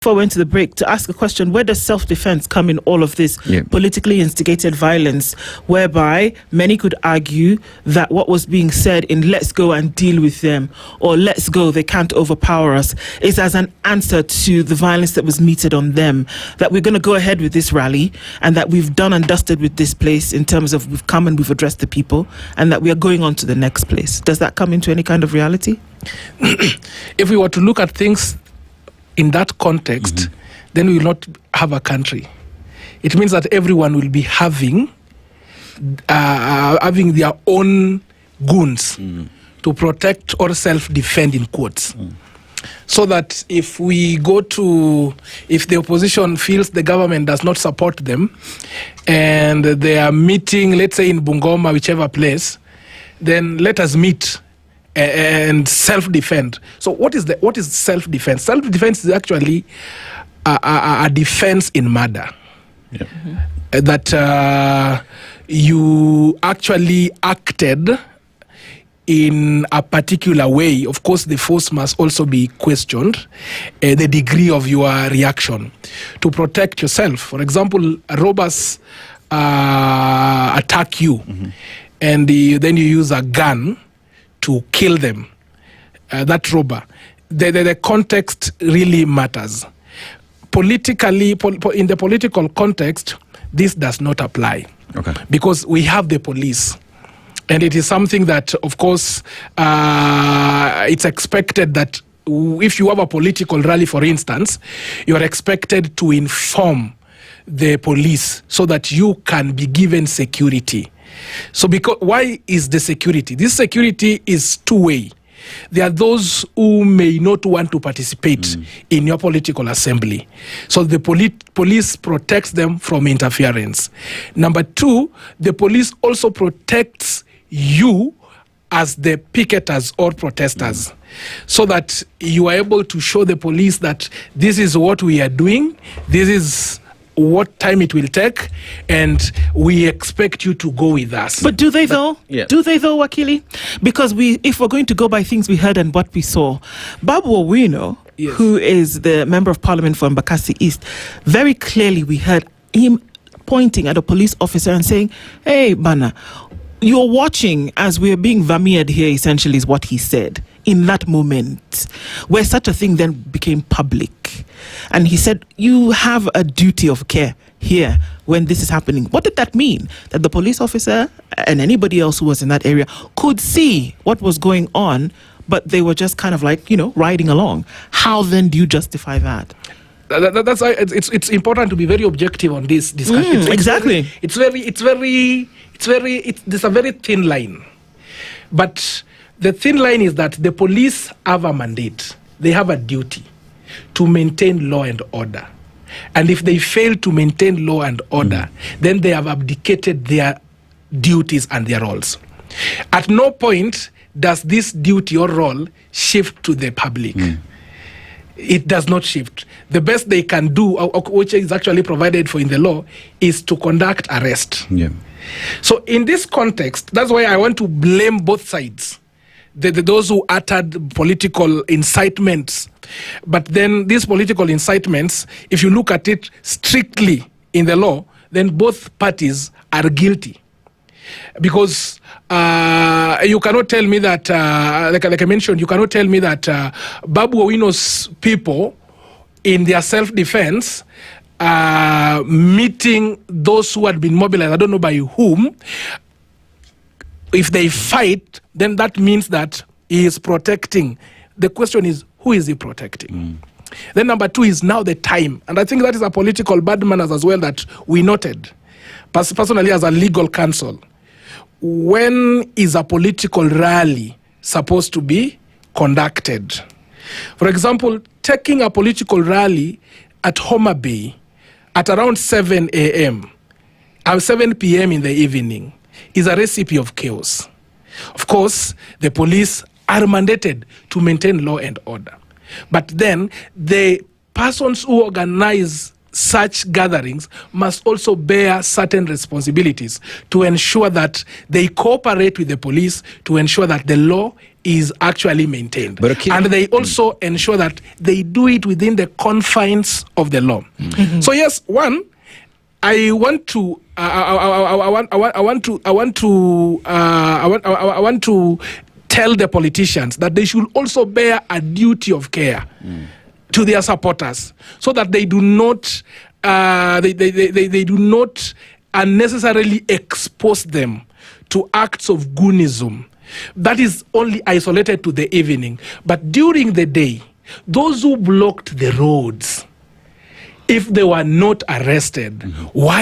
before we went to the break to ask a question: where does self-defense come in all of this politically instigated violence, whereby many could argue that what was being said in "let's go and deal with them" or "let's go, they can't overpower us" is as an answer to the violence that was meted on them, that we're going to go ahead with this rally and that we've done and dusted with this place in terms of we've come and we've addressed the people and that we are going on to the next place? Does that come into any kind of reality? If we were to look at things in that context, then we will not have a country. It means that everyone will be having their own goons to protect or self-defend, in quotes. So that if the opposition feels the government does not support them and they are meeting, let's say in Bungoma, whichever place, then let us meet and self-defend. So what is self-defense? Self-defense is actually a defense in murder. That you actually acted in a particular way. Of course, the force must also be questioned, the degree of your reaction to protect yourself. For example, robbers attack you, and then you use a gun to kill them, that robber. The context really matters. Politically, in the political context, this does not apply. Because we have the police. And it is something that, of course, it's expected that if you have a political rally, for instance, you are expected to inform the police so that you can be given security. So why is the security? This security is two-way. There are those who may not want to participate in your political assembly. So the police protects them from interference. Number two, the police also protects you as the picketers or protesters, so that you are able to show the police that this is what we are doing, this is what time it will take, and we expect you to go with us. But do they though? Do they though, Wakili? Because if we're going to go by things we heard and what we saw, Babu Owino, who is the Member of Parliament for Mbakasi East, very clearly we heard him pointing at a police officer and saying, "Hey, Bana, you're watching as we're being vermeered here," essentially is what he said in that moment, where such a thing then became public. And he said, you have a duty of care here when this is happening. What did that mean? That the police officer and anybody else who was in that area could see what was going on, but they were just kind of like, riding along. How then do you justify that? That's why it's important to be very objective on this discussion. Exactly. There's a very thin line. But the thin line is that the police have a mandate. They have a duty to maintain law and order. And if they fail to maintain law and order, then they have abdicated their duties and their roles. At no point does this duty or role shift to the public. It does not shift. The best they can do, which is actually provided for in the law, is to conduct arrest. So in this context, that's why I want to blame both sides. Those who uttered political incitements. But then these political incitements, if you look at it strictly in the law, then both parties are guilty. Because you cannot tell me that, like I mentioned, you cannot tell me that Babu Owino's people in their self-defense meeting those who had been mobilized, I don't know by whom. If they fight, then that means that he is protecting. The question is, who is he protecting? Then number two is now the time. And I think that is a political bad manners as well that we noted. Personally, as a legal counsel, when is a political rally supposed to be conducted? For example, taking a political rally at Homa Bay at around 7 a.m. or 7 p.m. in the evening is a recipe of chaos. Of course, the police are mandated to maintain law and order. But then the persons who organize such gatherings must also bear certain responsibilities to ensure that they cooperate with the police to ensure that the law is actually maintained. And they also ensure that they do it within the confines of the law. So yes, one, I want to tell the politicians that they should also bear a duty of care to their supporters, so that they do not they do not unnecessarily expose them to acts of goonism that is only isolated to the evening. But during the day, those who blocked the roads, if they were not arrested, why